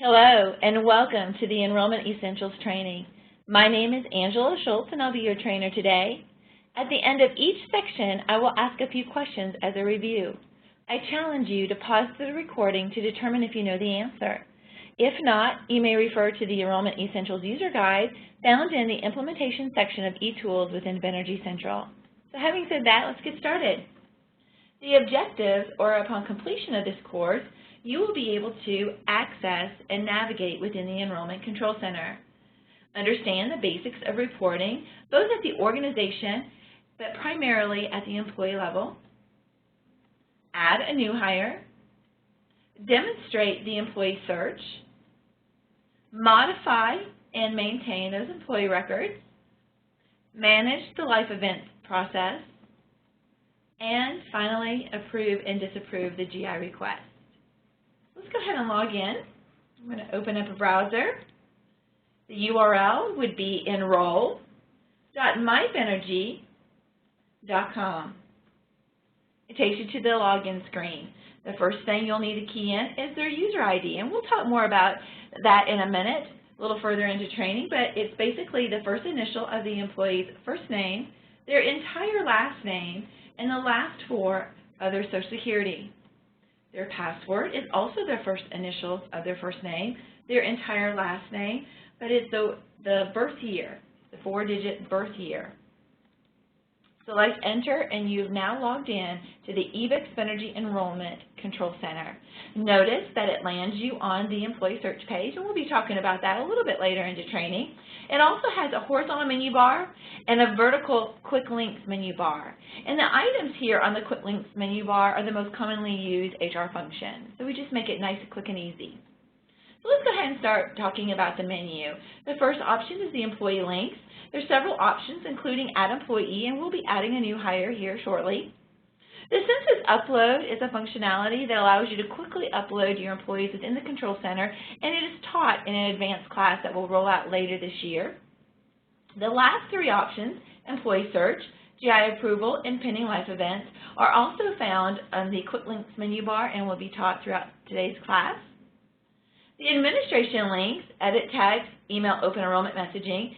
Hello, and welcome to the Enrollment Essentials training. My name is Angela Schultz, and I'll be your trainer today. At the end of each section, I will ask a few questions as a review. I challenge you to pause the recording to determine if you know the answer. If not, you may refer to the Enrollment Essentials user guide found in the implementation section of eTools within Benergy Central. So having said that, let's get started. The objectives, or upon completion of this course, you will be able to access and navigate within the Enrollment Control Center. Understand the basics of reporting, both at the organization, but primarily at the employee level. Add a new hire. Demonstrate the employee search. Modify and maintain those employee records. Manage the life events process. And finally, approve and disapprove the GI request. Let's go ahead and log in. I'm going to open up a browser. The URL would be enroll.mybenergy.com. It takes you to the login screen. The first thing you'll need to key in is their user ID, and we'll talk more about that in a minute, a little further into training, but it's basically the first initial of the employee's first name, their entire last name, and the last four of their Social Security. Their password is also their first initials of their first name, their entire last name, but it's the birth year, the 4-digit birth year. Select Enter, and you've now logged in to the Ebix Benergy Enrollment Control Center. Notice that it lands you on the employee search page, and we'll be talking about that a little bit later into training. It also has a horizontal menu bar and a vertical Quick Links menu bar. And the items here on the Quick Links menu bar are the most commonly used HR functions. So we just make it nice, quick, and easy. So let's go ahead and start talking about the menu. The first option is the employee links. There's several options, including Add Employee, and we'll be adding a new hire here shortly. The Census Upload is a functionality that allows you to quickly upload your employees within the Control Center, and it is taught in an advanced class that will roll out later this year. The last three options, Employee Search, GI Approval, and Pending Life Events, are also found on the Quick Links menu bar and will be taught throughout today's class. The administration links, edit tags, email open enrollment messaging,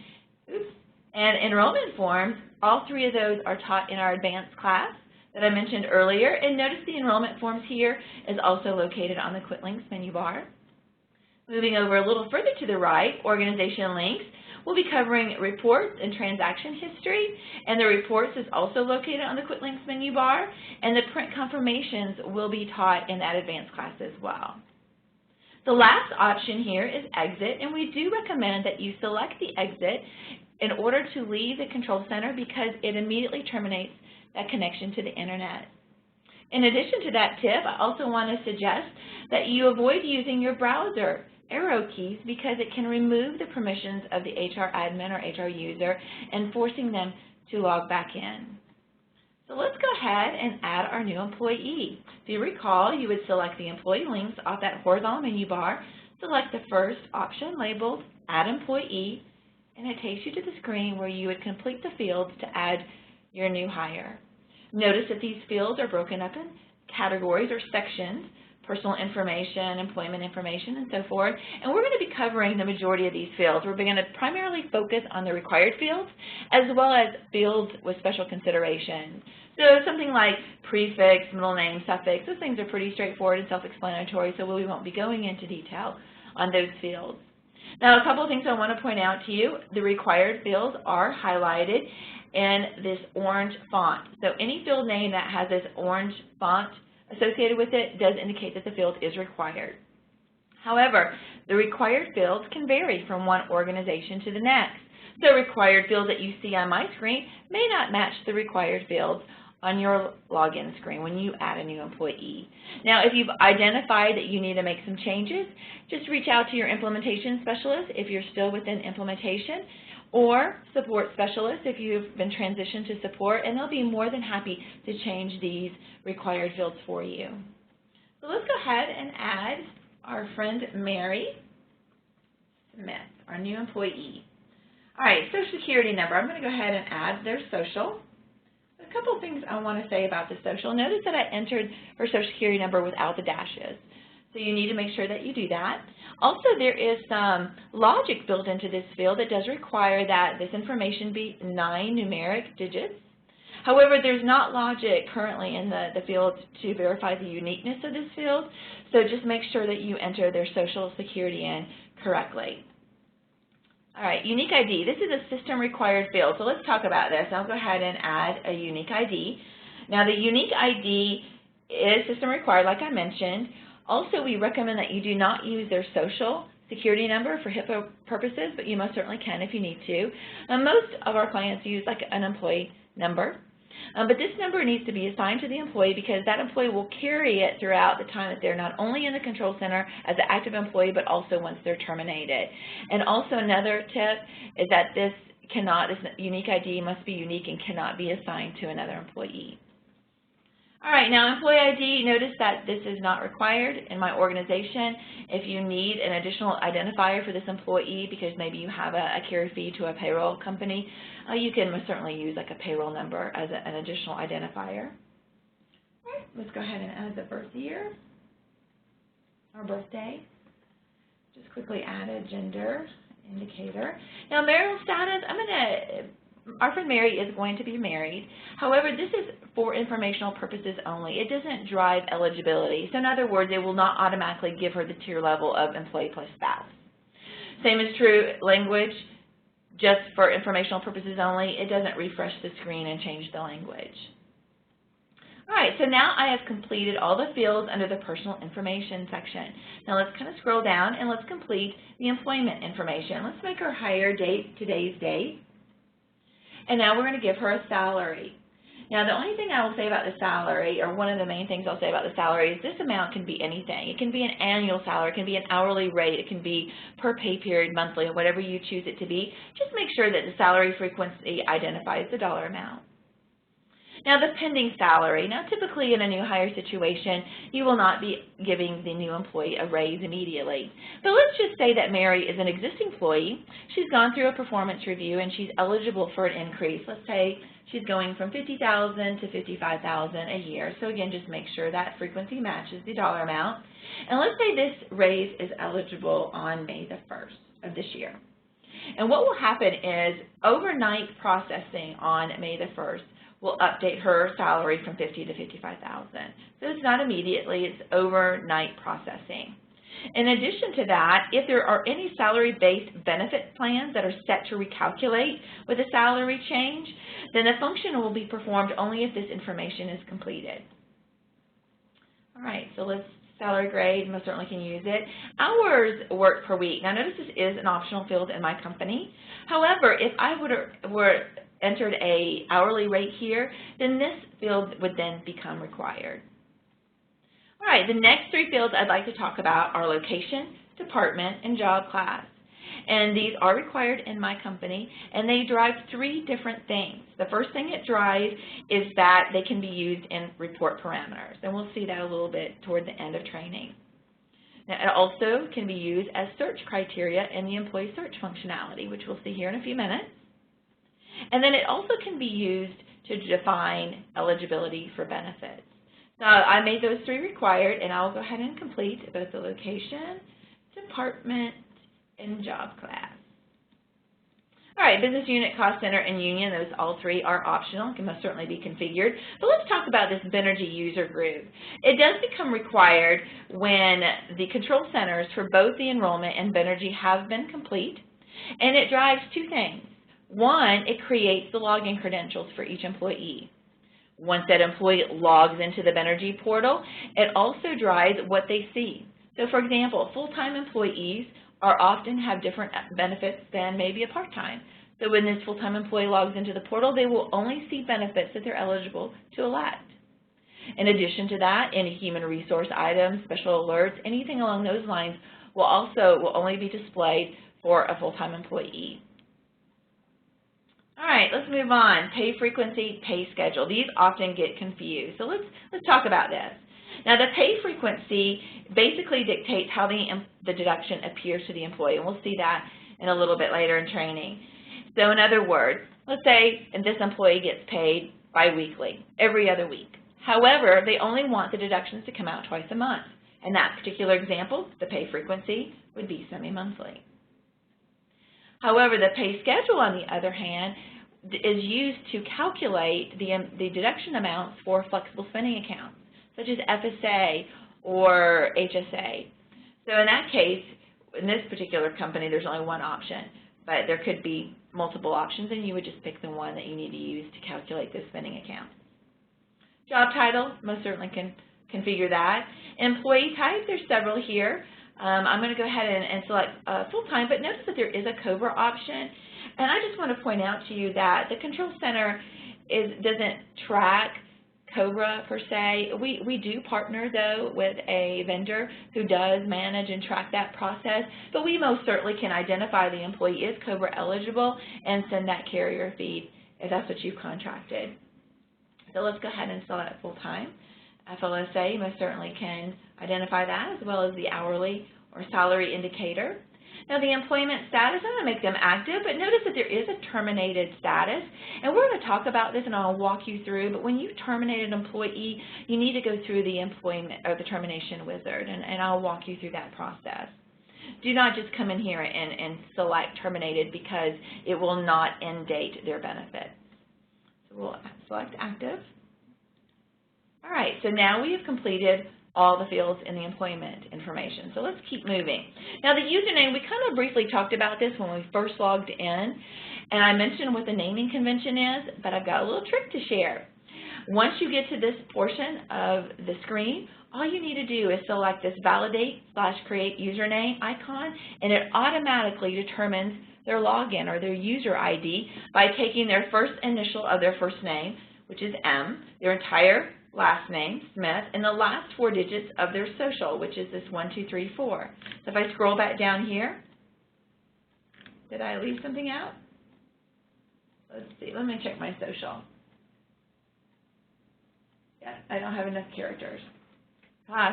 and enrollment forms, all three of those are taught in our advanced class that I mentioned earlier. And notice the enrollment forms here is also located on the Quick Links menu bar. Moving over a little further to the right, organization links, we'll be covering reports and transaction history, and the reports is also located on the Quick Links menu bar, and the print confirmations will be taught in that advanced class as well. The last option here is exit, and we do recommend that you select the exit in order to leave the Control Center because it immediately terminates that connection to the Internet. In addition to that tip, I also want to suggest that you avoid using your browser arrow keys because it can remove the permissions of the HR admin or HR user and forcing them to log back in. So let's go ahead and add our new employee. If you recall, you would select the employee links off that horizontal menu bar, select the first option labeled Add Employee, and it takes you to the screen where you would complete the fields to add your new hire. Notice that these fields are broken up in categories or sections, personal information, employment information, and so forth. And we're going to be covering the majority of these fields. We're going to primarily focus on the required fields as well as fields with special consideration. So something like prefix, middle name, suffix, those things are pretty straightforward and self-explanatory, so we won't be going into detail on those fields. Now, a couple of things I want to point out to you. The required fields are highlighted in this orange font. So any field name that has this orange font associated with it does indicate that the field is required. However, the required fields can vary from one organization to the next. So required fields that you see on my screen may not match the required fields on your login screen when you add a new employee. Now, if you've identified that you need to make some changes, just reach out to your implementation specialist if you're still within implementation, or support specialist if you've been transitioned to support, and they'll be more than happy to change these required fields for you. So let's go ahead and add our friend Mary Smith, our new employee. All right, Social Security number. I'm going to go ahead and add their social. A couple couple things I want to say about the social. Notice that I entered her Social Security number without the dashes. So you need to make sure that you do that. Also, there is some logic built into this field that does require that this information be 9 numeric digits. However, there's not logic currently in the field to verify the uniqueness of this field, so just make sure that you enter their Social Security in correctly. All right, unique ID. This is a system required field, so let's talk about this. I'll go ahead and add a unique ID. Now, the unique ID is system required, like I mentioned. Also, we recommend that you do not use their Social Security number for HIPAA purposes, but you most certainly can if you need to. Most of our clients use like an employee number. But this number needs to be assigned to the employee because that employee will carry it throughout the time that they're not only in the control center as an active employee, but also once they're terminated. And also another tip is that this unique ID must be unique and cannot be assigned to another employee. All right, now employee ID, notice that this is not required in my organization. If you need an additional identifier for this employee because maybe you have a carry fee to a payroll company, you can most certainly use like a payroll number as an additional identifier. All right, let's go ahead and add the birth year or birthday. Just quickly add a gender indicator. Now marital status, our friend Mary is going to be married. However, this is for informational purposes only. It doesn't drive eligibility. So in other words, it will not automatically give her the tier level of employee plus spouse. Same is true language, just for informational purposes only. It doesn't refresh the screen and change the language. All right, so now I have completed all the fields under the personal information section. Now let's kind of scroll down and let's complete the employment information. Let's make our hire date today's date. And now we're going to give her a salary. Now, the only thing I will say about the salary, or one of the main things I'll say about the salary, is this amount can be anything. It can be an annual salary, it can be an hourly rate, it can be per pay period, monthly, or whatever you choose it to be. Just make sure that the salary frequency identifies the dollar amount. Now, the pending salary. Now, typically in a new hire situation, you will not be giving the new employee a raise immediately. But let's just say that Mary is an existing employee. She's gone through a performance review and she's eligible for an increase. Let's say she's going from $50,000 to $55,000 a year. So again, just make sure that frequency matches the dollar amount. And let's say this raise is eligible on May the 1st of this year. And what will happen is overnight processing on May the 1st will update her salary from $50,000 to $55,000. So it's not immediately, it's overnight processing. In addition to that, if there are any salary-based benefit plans that are set to recalculate with a salary change, then the function will be performed only if this information is completed. All right, so let's salary grade, most certainly can use it. Hours worked per week. Now notice this is an optional field in my company. However, if I were entered a hourly rate here, then this field would then become required. All right, the next 3 fields I'd like to talk about are location, department, and job class. And these are required in my company, and they drive 3 different things. The first thing it drives is that they can be used in report parameters, and we'll see that a little bit toward the end of training. Now, it also can be used as search criteria in the employee search functionality, which we'll see here in a few minutes. And then it also can be used to define eligibility for benefits. So I made those 3 required, and I'll go ahead and complete both the location, department, and job class. All right, business unit, cost center, and union, those all 3 are optional, can most certainly be configured. But let's talk about this Benergy user group. It does become required when the control centers for both the enrollment and Benergy have been complete, and it drives 2 things. One, it creates the login credentials for each employee. Once that employee logs into the Benergy portal, it also drives what they see. So for example, full-time employees often have different benefits than maybe a part-time. So when this full-time employee logs into the portal, they will only see benefits that they're eligible to elect. In addition to that, any human resource items, special alerts, anything along those lines will only be displayed for a full-time employee. All right, let's move on. Pay frequency, pay schedule. These often get confused. So let's talk about this. Now, the pay frequency basically dictates how the deduction appears to the employee, and we'll see that in a little bit later in training. So in other words, let's say this employee gets paid biweekly, every other week. However, they only want the deductions to come out twice a month. In that particular example, the pay frequency would be semi-monthly. However, the pay schedule, on the other hand, is used to calculate the deduction amounts for flexible spending accounts, such as FSA or HSA. So in that case, in this particular company, there's only one option, but there could be multiple options, and you would just pick the one that you need to use to calculate the spending account. Job title, most certainly can configure that. Employee type, there's several here. I'm going to go ahead and select full-time, but notice that there is a COBRA option. And I just want to point out to you that the Control Center doesn't track COBRA per se. We do partner, though, with a vendor who does manage and track that process, but we most certainly can identify the employee is COBRA eligible and send that carrier feed if that's what you've contracted. So let's go ahead and select full-time. FLSA most certainly can identify that, as well as the hourly or salary indicator. Now, the employment status, I'm going to make them active, but notice that there is a terminated status, and we're going to talk about this and I'll walk you through, but when you terminate an employee, you need to go through the employment or the termination wizard, and I'll walk you through that process. Do not just come in here and select terminated, because it will not end date their benefit. So we'll select active. All right, so now we have completed all the fields in the employment information. So let's keep moving. Now, the username, we kind of briefly talked about this when we first logged in, and I mentioned what the naming convention is, but I've got a little trick to share. Once you get to this portion of the screen, all you need to do is select this validate/create username icon, and it automatically determines their login or their user ID by taking their first initial of their first name, which is M, their entire last name, Smith, and the last 4 digits of their social, which is this 1234. So if I scroll back down here, did I leave something out? Let's see, let me check my social. Yeah, I don't have enough characters.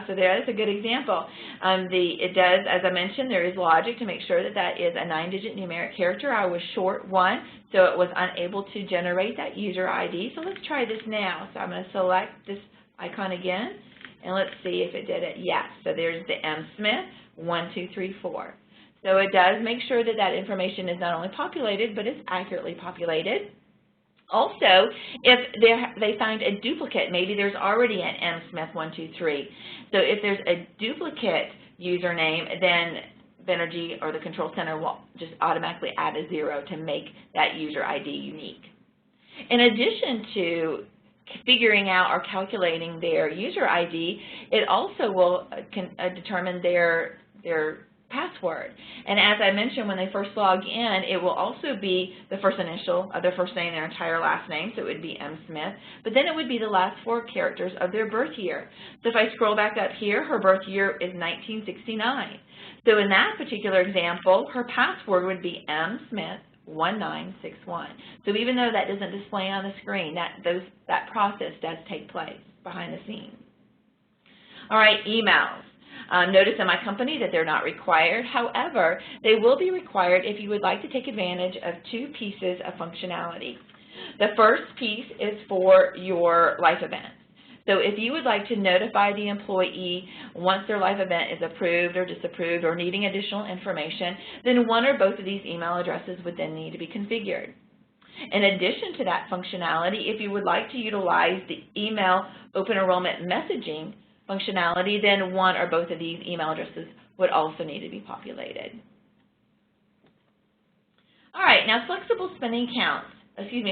So that's a good example. It does, as I mentioned, there is logic to make sure that that is a 9-digit numeric character. I was short 1, so it was unable to generate that user ID. So let's try this now. So I'm going to select this icon again, and let's see if it did it. Yes. So there's the M Smith 1234. So it does make sure that that information is not only populated, but it's accurately populated. Also, if they find a duplicate, maybe there's already an M Smith 123. So if there's a duplicate username, then Benergy or the Control Center will just automatically add a 0 to make that user ID unique. In addition to figuring out or calculating their user ID, it also will determine their password. And as I mentioned, when they first log in, it will also be the first initial of their first name, their entire last name, so it would be M Smith, but then it would be the last 4 characters of their birth year. So if I scroll back up here, her birth year is 1969. So in that particular example, her password would be M Smith 1961. So even though that doesn't display on the screen, that process does take place behind the scenes. All right, emails. Notice in my company that they're not required. However, they will be required if you would like to take advantage of 2 pieces of functionality. The first piece is for your life event. So if you would like to notify the employee once their life event is approved or disapproved or needing additional information, then one or both of these email addresses would then need to be configured. In addition to that functionality, if you would like to utilize the email open enrollment messaging functionality, then one or both of these email addresses would also need to be populated. All right, now flexible spending accounts,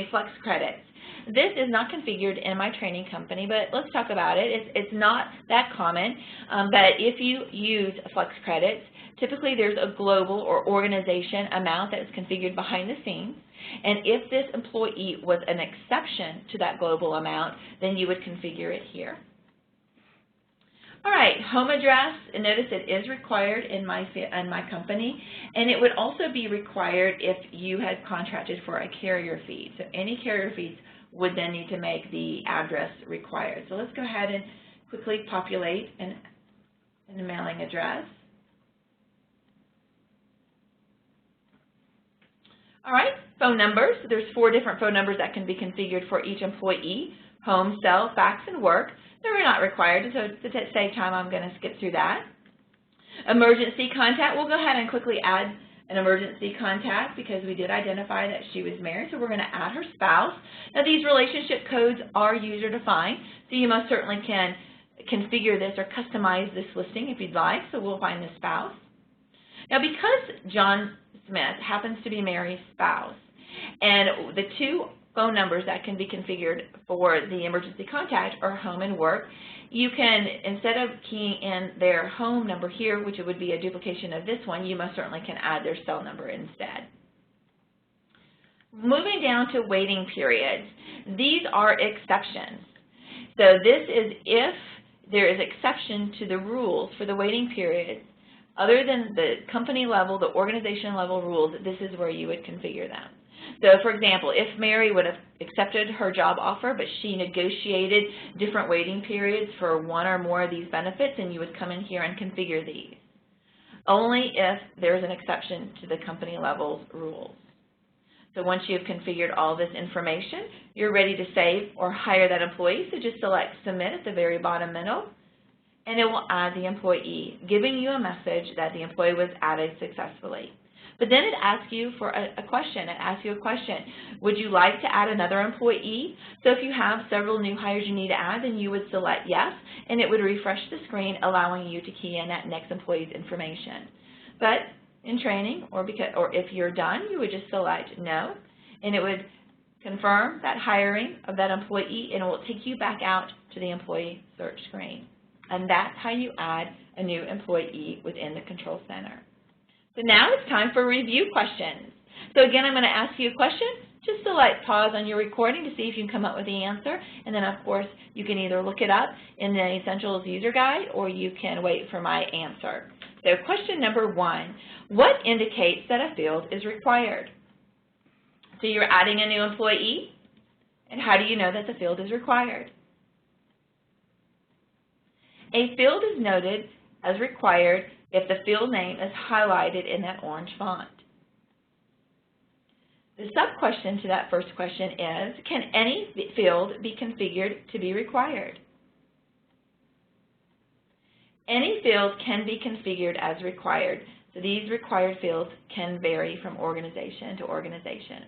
flex credits. This is not configured in my training company, but let's talk about it. It's not that common, but if you use flex credits, typically there's a global or organization amount that is configured behind the scenes, and if this employee was an exception to that global amount, then you would configure it here. All right, home address, and notice it is required in my company, and it would also be required if you had contracted for a carrier feed. So any carrier feeds would then need to make the address required. So let's go ahead and quickly populate a mailing address. All right, phone numbers. So there's 4 different phone numbers that can be configured for each employee: home, cell, fax, and work. So we're not required, so to save time, I'm going to skip through that. Emergency contact, we'll go ahead and quickly add an emergency contact because we did identify that she was married, so we're going to add her spouse. Now these relationship codes are user defined, so you most certainly can configure this or customize this listing if you'd like, so we'll find the spouse. Now because John Smith happens to be Mary's spouse, and the two phone numbers that can be configured for the emergency contact are home and work, you can, instead of keying in their home number here, which would be a duplication of this one, you most certainly can add their cell number instead. Moving down to waiting periods, these are exceptions. So this is if there is exception to the rules for the waiting periods, other than the company level, the organization level rules, this is where you would configure them. So, for example, if Mary would have accepted her job offer, but she negotiated different waiting periods for one or more of these benefits, then you would come in here and configure these. Only if there's an exception to the company level rules. So once you've configured all this information, you're ready to save or hire that employee. So just select Submit at the very bottom middle, and it will add the employee, giving you a message that the employee was added successfully. But then it asks you for a question. It asks you a question. Would you like to add another employee? So if you have several new hires you need to add, then you would select yes, and it would refresh the screen, allowing you to key in that next employee's information. But in training, or if you're done, you would just select no, and it would confirm that hiring of that employee, and it will take you back out to the employee search screen. And that's how you add a new employee within the Control Center. So now it's time for review questions. So again, I'm going to ask you a question. Just select pause on your recording to see if you can come up with the answer. And then, of course, you can either look it up in the Essentials User Guide or you can wait for my answer. So question number 1, what indicates that a field is required? So you're adding a new employee, and how do you know that the field is required? A field is noted as required if the field name is highlighted in that orange font. The sub-question to that first question is, can any field be configured to be required? Any field can be configured as required, so these required fields can vary from organization to organization.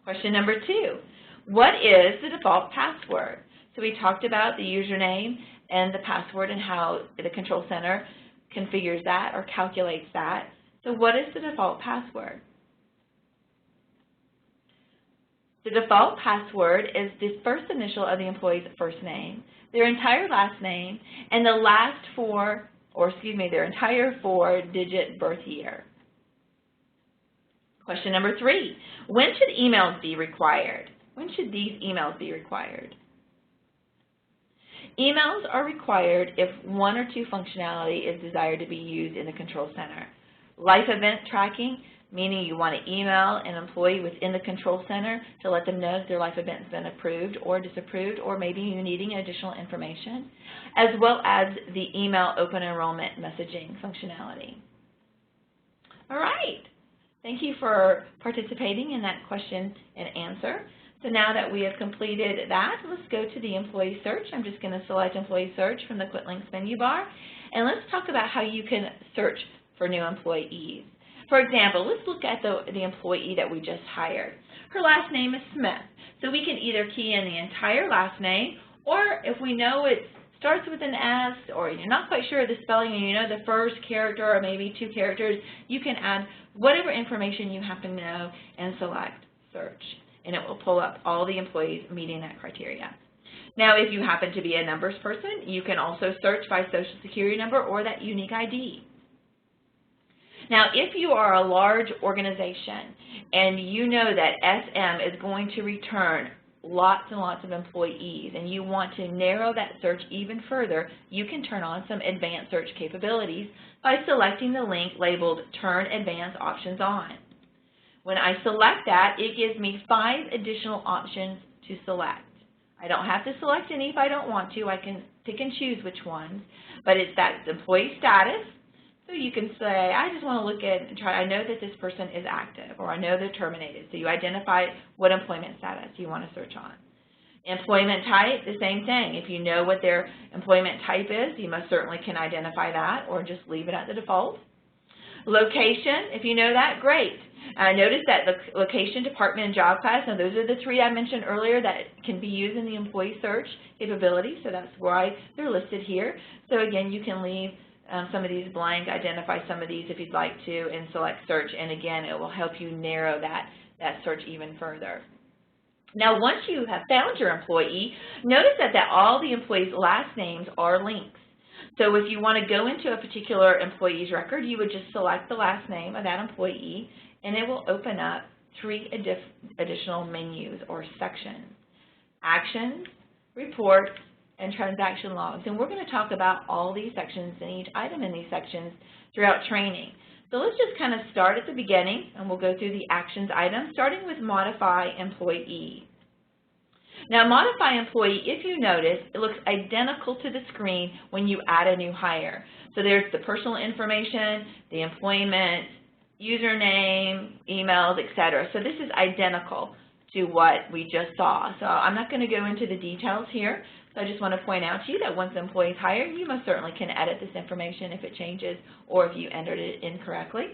Question number 2, what is the default password? So we talked about the username and the password and how the Control Center configures that or calculates that. So what is the default password? The default password is the first initial of the employee's first name, their entire last name, and the last their entire 4-digit birth year. Question number 3, when should emails be required? When should these emails be required? Emails are required if one or two functionality is desired to be used in the Control Center. Life event tracking, meaning you want to email an employee within the Control Center to let them know if their life event has been approved or disapproved, or maybe you're needing additional information, as well as the email open enrollment messaging functionality. All right. Thank you for participating in that question and answer. So now that we have completed that, let's go to the employee search. I'm just going to select employee search from the Quick Links menu bar, and let's talk about how you can search for new employees. For example, let's look at the employee that we just hired. Her last name is Smith, so we can either key in the entire last name, or if we know it starts with an S, or you're not quite sure of the spelling and you know the first character or maybe 2 characters, you can add whatever information you happen to know and select search, and it will pull up all the employees meeting that criteria. Now, if you happen to be a numbers person, you can also search by Social Security number or that unique ID. Now, if you are a large organization and you know that SM is going to return lots and lots of employees and you want to narrow that search even further, you can turn on some advanced search capabilities by selecting the link labeled Turn Advanced Options On. When I select that, it gives me 5 additional options to select. I don't have to select any if I don't want to. I can pick and choose which ones, but it's that employee status. So you can say, I just want to look at and try, I know that this person is active, or I know they're terminated. So you identify what employment status you want to search on. Employment type, the same thing. If you know what their employment type is, you most certainly can identify that or just leave it at the default. Location, if you know that, great. Notice that the location, department, and job class, now those are the three I mentioned earlier that can be used in the employee search capability, so that's why they're listed here. So again, you can leave some of these blank, identify some of these if you'd like to, and select search, and again, it will help you narrow that search even further. Now, once you have found your employee, notice that all the employees' last names are links. So if you want to go into a particular employee's record, you would just select the last name of that employee, and it will open up 3 additional menus or sections: actions, reports, and transaction logs. And we're going to talk about all these sections and each item in these sections throughout training. So let's just kind of start at the beginning, and we'll go through the actions items, starting with modify employee. Now, modify employee, if you notice, it looks identical to the screen when you add a new hire. So there's the personal information, the employment, username, emails, etc. So this is identical to what we just saw. So I'm not going to go into the details here. So I just want to point out to you that once the employee is hired, you most certainly can edit this information if it changes or if you entered it incorrectly.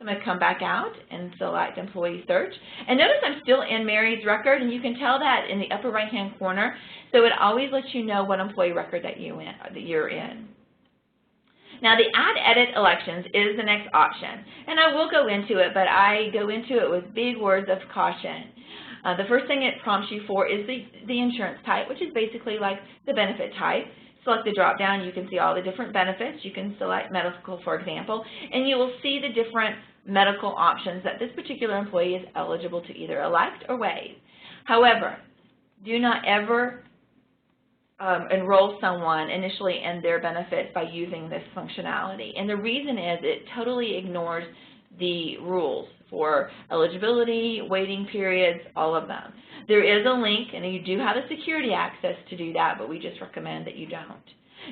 I'm going to come back out and select employee search. And notice I'm still in Mary's record, and you can tell that in the upper right-hand corner. So it always lets you know what employee record that you're in. Now, the Add Edit Elections is the next option. And I will go into it, but I go into it with big words of caution. The first thing it prompts you for is the insurance type, which is basically like the benefit type. Select the drop-down, you can see all the different benefits. You can select medical, for example, and you will see the different medical options that this particular employee is eligible to either elect or waive. However, do not ever enroll someone initially in their benefits by using this functionality. And the reason is it totally ignores the rules for eligibility, waiting periods, all of them. There is a link, and you do have the security access to do that, but we just recommend that you don't.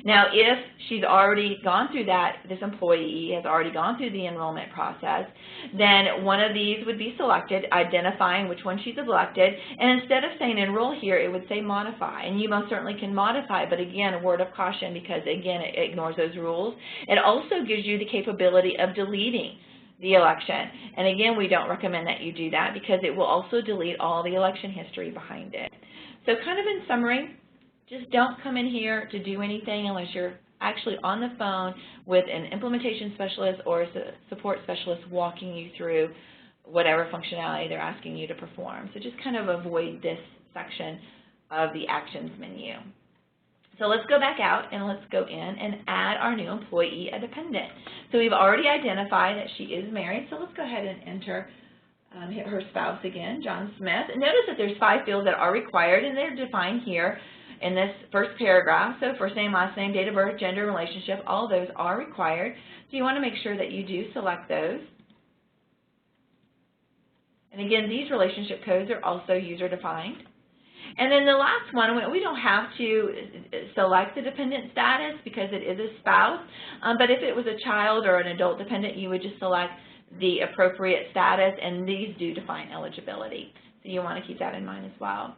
Now, if she's already gone through that, this employee has already gone through the enrollment process, then one of these would be selected, identifying which one she's elected, and instead of saying enroll here, it would say modify. And you most certainly can modify, but again, a word of caution because, again, it ignores those rules. It also gives you the capability of deleting the election. And again, we don't recommend that you do that because it will also delete all the election history behind it. So kind of in summary, just don't come in here to do anything unless you're actually on the phone with an implementation specialist or a support specialist walking you through whatever functionality they're asking you to perform. So just kind of avoid this section of the actions menu. So let's go back out and let's go in and add our new employee, a dependent. So we've already identified that she is married, so let's go ahead and enter her spouse again, John Smith. And notice that there's 5 fields that are required, and they're defined here in this first paragraph. So first name, last name, date of birth, gender, relationship, all of those are required. So you want to make sure that you do select those. And again, these relationship codes are also user-defined. And then the last one, we don't have to select the dependent status because it is a spouse, but if it was a child or an adult dependent, you would just select the appropriate status, and these do define eligibility. So you want to keep that in mind as well.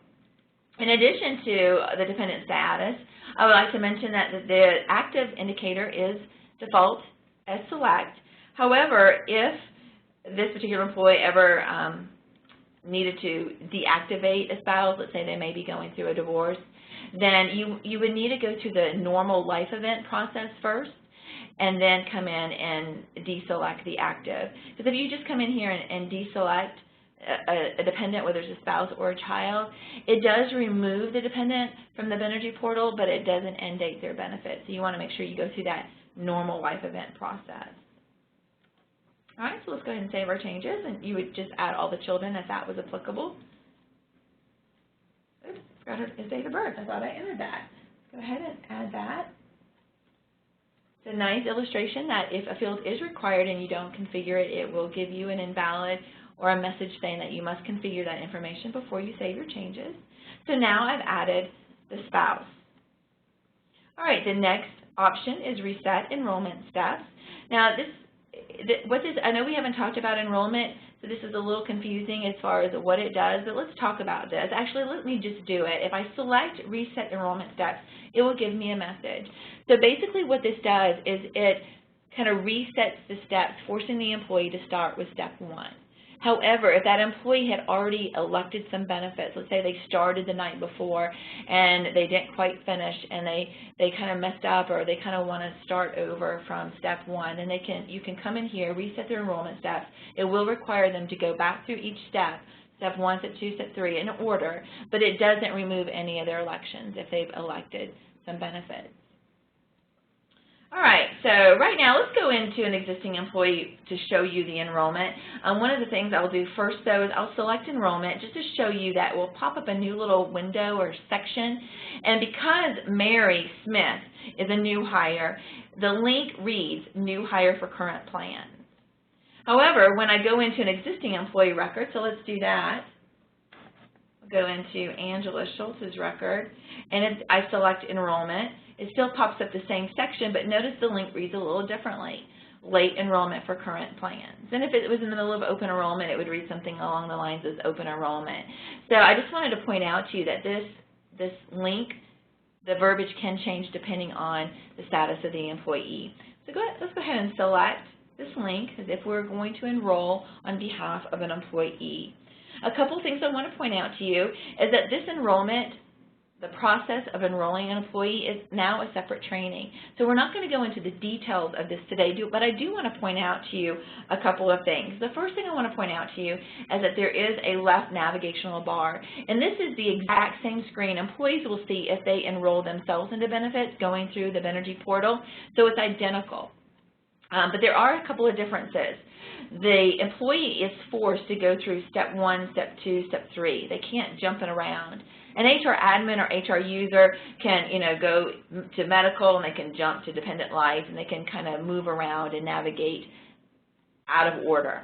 In addition to the dependent status, I would like to mention that the active indicator is default as select. However, if this particular employee ever needed to deactivate a spouse, let's say they may be going through a divorce, then you would need to go to the normal life event process first and then come in and deselect the active. Because if you just come in here and deselect a dependent, whether it's a spouse or a child, it does remove the dependent from the Benergy portal, but it doesn't end date their benefits. So you want to make sure you go through that normal life event process. All right, so let's go ahead and save our changes, and you would just add all the children if that was applicable. Oops, forgot her date of birth. I thought I entered that. Go ahead and add that. It's a nice illustration that if a field is required and you don't configure it, it will give you an invalid or a message saying that you must configure that information before you save your changes. So now I've added the spouse. All right, the next option is reset enrollment steps. Now I know we haven't talked about enrollment So this is a little confusing as far as what it does, but let's talk about this. Actually, let me just do it. If I select Reset Enrollment Steps, it will give me a message. So basically what this does is it kind of resets the steps, forcing the employee to start with step 1. However, if that employee had already elected some benefits, let's say they started the night before and they didn't quite finish and they kind of messed up, or they kind of want to start over from step 1, and you can come in here, reset their enrollment steps. It will require them to go back through each step, step 1, step 2, step 3, in order, but it doesn't remove any of their elections if they've elected some benefits. All right, so right now let's go into an existing employee to show you the enrollment. One of the things I'll do first, though, is I'll select enrollment just to show you that it will pop up a new little window or section. And because Mary Smith is a new hire, the link reads new hire for current plan. However, when I go into an existing employee record, so let's do that. I'll go into Angela Schultz's record, and I select enrollment. It still pops up the same section, but notice the link reads a little differently. Late enrollment for current plans. And if it was in the middle of open enrollment, it would read something along the lines of open enrollment. So I just wanted to point out to you that this link, the verbiage can change depending on the status of the employee. So let's go ahead and select this link as if we're going to enroll on behalf of an employee. A couple things I want to point out to you is that this enrollment, the process of enrolling an employee, is now a separate training. So we're not going to go into the details of this today, but I do want to point out to you a couple of things. The first thing I want to point out to you is that there is a left navigational bar, and this is the exact same screen employees will see if they enroll themselves into benefits going through the Benergy portal. So it's identical. But there are a couple of differences. The employee is forced to go through step 1, step 2, step 3. They can't jump it around. An HR admin or HR user can, go to medical, and they can jump to dependent life, and they can kind of move around and navigate out of order.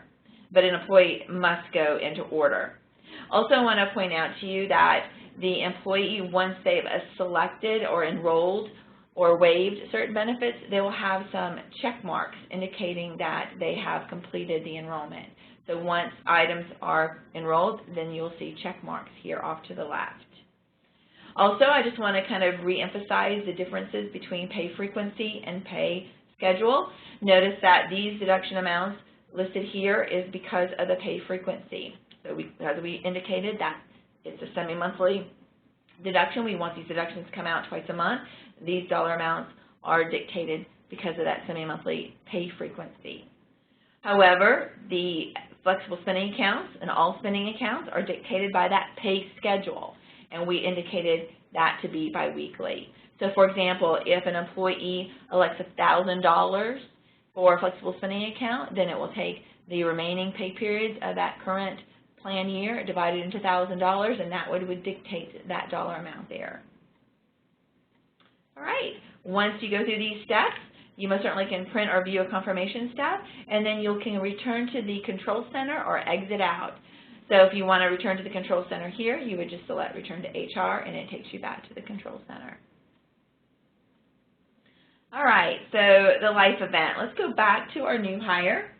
But an employee must go into order. Also, I want to point out to you that the employee, once they've selected or enrolled or waived certain benefits, they will have some check marks indicating that they have completed the enrollment. So once items are enrolled, then you'll see check marks here off to the left. Also, I just want to kind of re-emphasize the differences between pay frequency and pay schedule. Notice that these deduction amounts listed here is because of the pay frequency. So as we indicated, that it's a semi-monthly deduction. We want these deductions to come out twice a month. These dollar amounts are dictated because of that semi-monthly pay frequency. However, the flexible spending accounts and all spending accounts are dictated by that pay schedule, and we indicated that to be biweekly. So for example, if an employee elects $1,000 for a flexible spending account, then it will take the remaining pay periods of that current plan year divided into $1,000, and that would dictate that dollar amount there. All right, once you go through these steps, you most certainly can print or view a confirmation step, and then you can return to the control center or exit out. So if you want to return to the control center here, you would just select return to HR, and it takes you back to the control center. All right, so the life event. Let's go back to our new hire,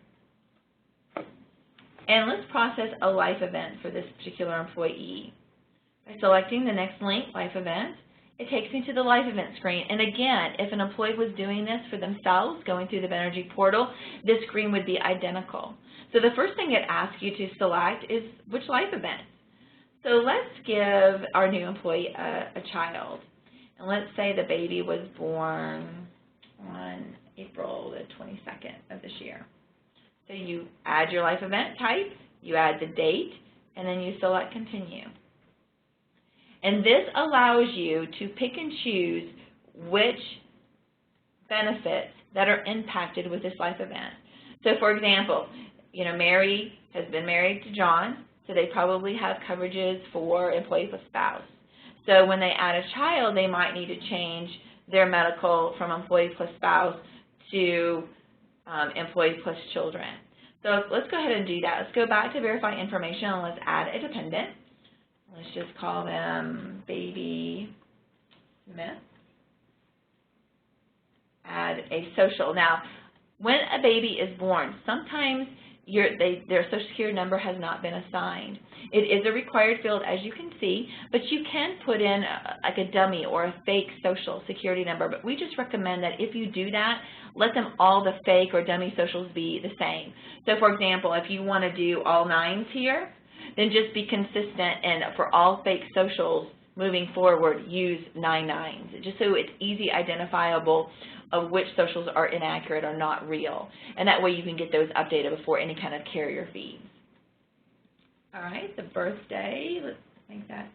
and let's process a life event for this particular employee. By selecting the next link, life event, it takes me to the life event screen. And again, if an employee was doing this for themselves, going through the Benergy portal, this screen would be identical. So the first thing it asks you to select is which life event. So let's give our new employee a child. And let's say the baby was born on April the 22nd of this year. So you add your life event type, you add the date, and then you select continue. And this allows you to pick and choose which benefits that are impacted with this life event. So for example, Mary has been married to John, so they probably have coverages for employee plus spouse. So when they add a child, they might need to change their medical from employee plus spouse to employee plus children. So let's go ahead and do that. Let's go back to verify information, and let's add a dependent. Let's just call them Baby Smith. Add a social. Now, when a baby is born, sometimes their Social Security number has not been assigned. It is a required field, as you can see, but you can put in like a dummy or a fake Social Security number, but we just recommend that if you do that, let them all the fake or dummy socials be the same. So for example, if you want to do all 9s here, then just be consistent, and for all fake socials moving forward, use 9 9s, just so it's easy identifiable of which socials are inaccurate or not real. And that way you can get those updated before any kind of carrier feeds. All right, the birthday, let's make that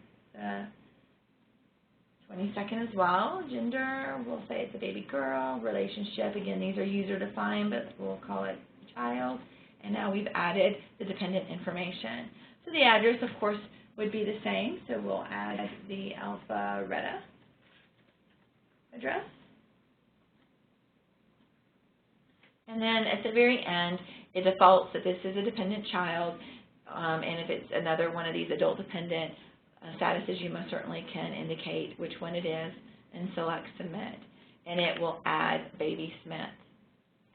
22nd as well. Gender, we'll say it's a baby girl. Relationship, again, these are user defined, but we'll call it child. And now we've added the dependent information. So the address, of course, would be the same. So we'll add the Alpharetta address. And then at the very end, it defaults that this is a dependent child, and if it's another one of these adult dependent statuses, you most certainly can indicate which one it is and select submit. And it will add baby Smith,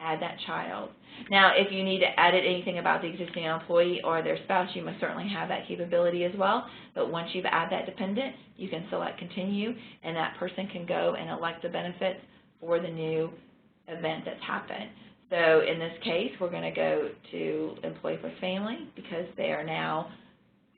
add that child. Now, if you need to edit anything about the existing employee or their spouse, you must certainly have that capability as well. But once you've added that dependent, you can select continue, and that person can go and elect the benefits for the new event that's happened. So in this case, we're going to go to employee plus family because they are now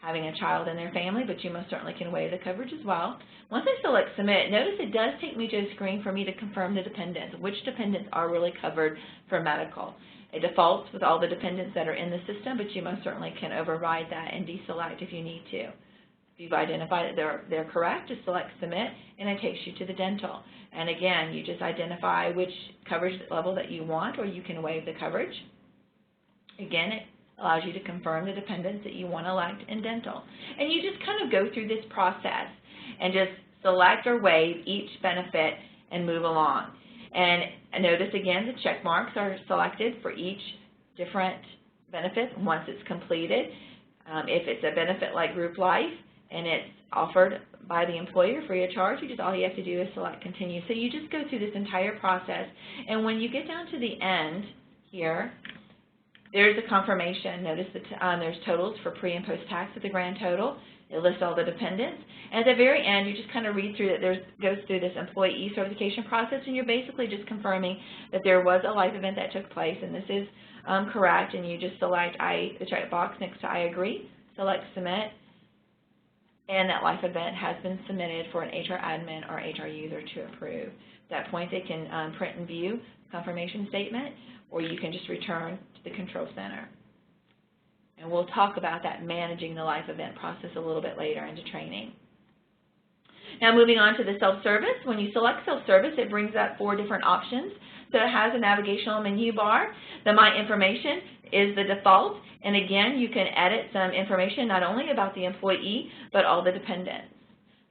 having a child in their family, but you most certainly can waive the coverage as well. Once I select submit, notice it does take me to a screen for me to confirm the dependents, which dependents are really covered for medical. It defaults with all the dependents that are in the system, but you most certainly can override that and deselect if you need to. If you've identified that they're correct, just select submit, and it takes you to the dental. And again, you just identify which coverage level that you want, or you can waive the coverage. Again, it allows you to confirm the dependents that you want to elect in dental. And you just kind of go through this process and just select or waive each benefit and move along. And notice again the check marks are selected for each different benefit once it's completed. If it's a benefit like group life and it's offered by the employer free of charge, all you have to do is select continue. So you just go through this entire process, and when you get down to the end here, there's a confirmation. Notice that there's totals for pre and post tax at the grand total. It lists all the dependents. And at the very end, you just kind of read through that. Goes through this employee certification process, and you're basically just confirming that there was a life event that took place, and this is correct. And you just select the check box next to I agree, select submit, and that life event has been submitted for an HR admin or HR user to approve. At that point, they can print and view the confirmation statement, or you can just return to the control center. And we'll talk about that managing the life event process a little bit later into training. Now moving on to the self-service. When you select self-service, it brings up 4 different options. So it has a navigational menu bar. The My Information is the default. And again, you can edit some information not only about the employee, but all the dependents.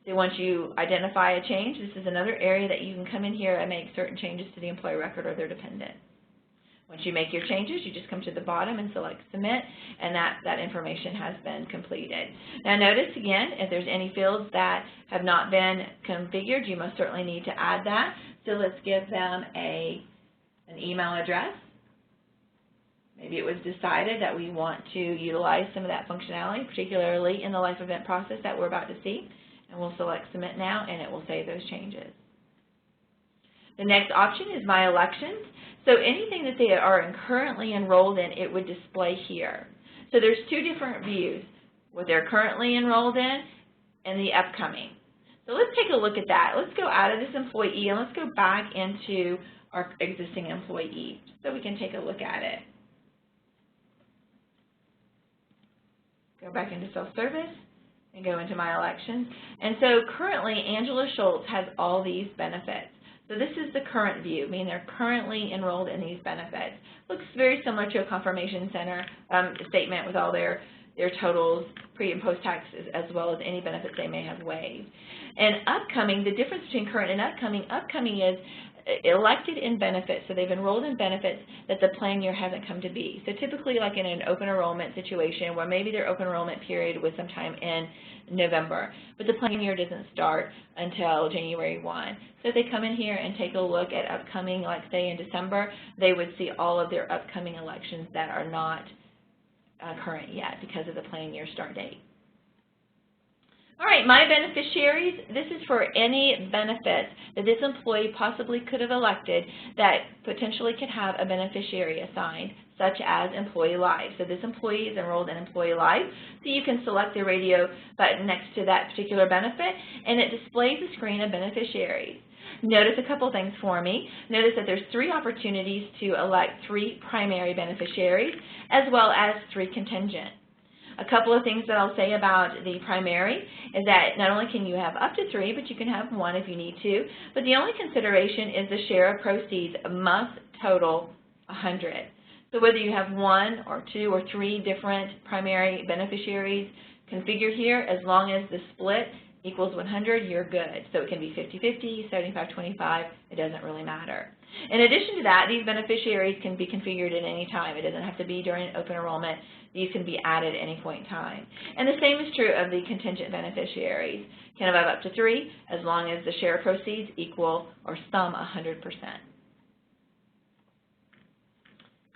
So once you identify a change, this is another area that you can come in here and make certain changes to the employee record or their dependent. Once you make your changes, you just come to the bottom and select submit, and that information has been completed. Now notice again, if there's any fields that have not been configured, you most certainly need to add that. So let's give them an email address. Maybe it was decided that we want to utilize some of that functionality, particularly in the life event process that we're about to see. And we'll select submit now, and it will save those changes. The next option is My Elections. So anything that they are currently enrolled in, it would display here. So there's 2 different views, what they're currently enrolled in and the upcoming. So let's take a look at that. Let's go out of this employee and let's go back into our existing employee so we can take a look at it. Go back into self-service and go into My Elections. And so currently, Angela Schultz has all these benefits. So this is the current view, meaning they're currently enrolled in these benefits. Looks very similar to a confirmation center statement with all their totals, pre and post taxes, as well as any benefits they may have waived. And upcoming, the difference between current and upcoming is elected in benefits, so they've enrolled in benefits that the plan year hasn't come to be. So typically like in an open enrollment situation where maybe their open enrollment period was sometime in November, but the plan year doesn't start until January 1. So if they come in here and take a look at upcoming, like say in December, they would see all of their upcoming elections that are not current yet because of the plan year start date. All right, my beneficiaries, this is for any benefits that this employee possibly could have elected that potentially could have a beneficiary assigned, such as Employee Life. So this employee is enrolled in Employee Life, so you can select the radio button next to that particular benefit, and it displays a screen of beneficiaries. Notice a couple things for me. Notice that there's 3 opportunities to elect 3 primary beneficiaries, as well as 3 contingent. A couple of things that I'll say about the primary is that not only can you have up to 3, but you can have 1 if you need to, but the only consideration is the share of proceeds must total 100. So whether you have 1 or 2 or 3 different primary beneficiaries configured here, as long as the split equals 100, you're good. So it can be 50-50, 75-25, it doesn't really matter. In addition to that, these beneficiaries can be configured at any time. It doesn't have to be during open enrollment. These can be added at any point in time. And the same is true of the contingent beneficiaries. Can have up to 3 as long as the share proceeds equal or sum 100%.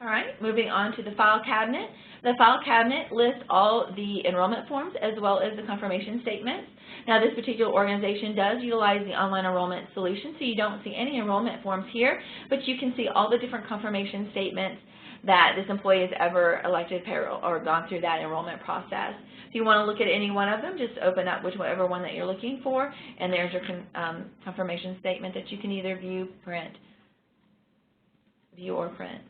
All right, moving on to the file cabinet. The file cabinet lists all the enrollment forms as well as the confirmation statements. Now, this particular organization does utilize the online enrollment solution, so you don't see any enrollment forms here, but you can see all the different confirmation statements that this employee has ever elected payroll or gone through that enrollment process. If you want to look at any one of them, just open up whichever one that you're looking for, and there's your confirmation statement that you can either view or print.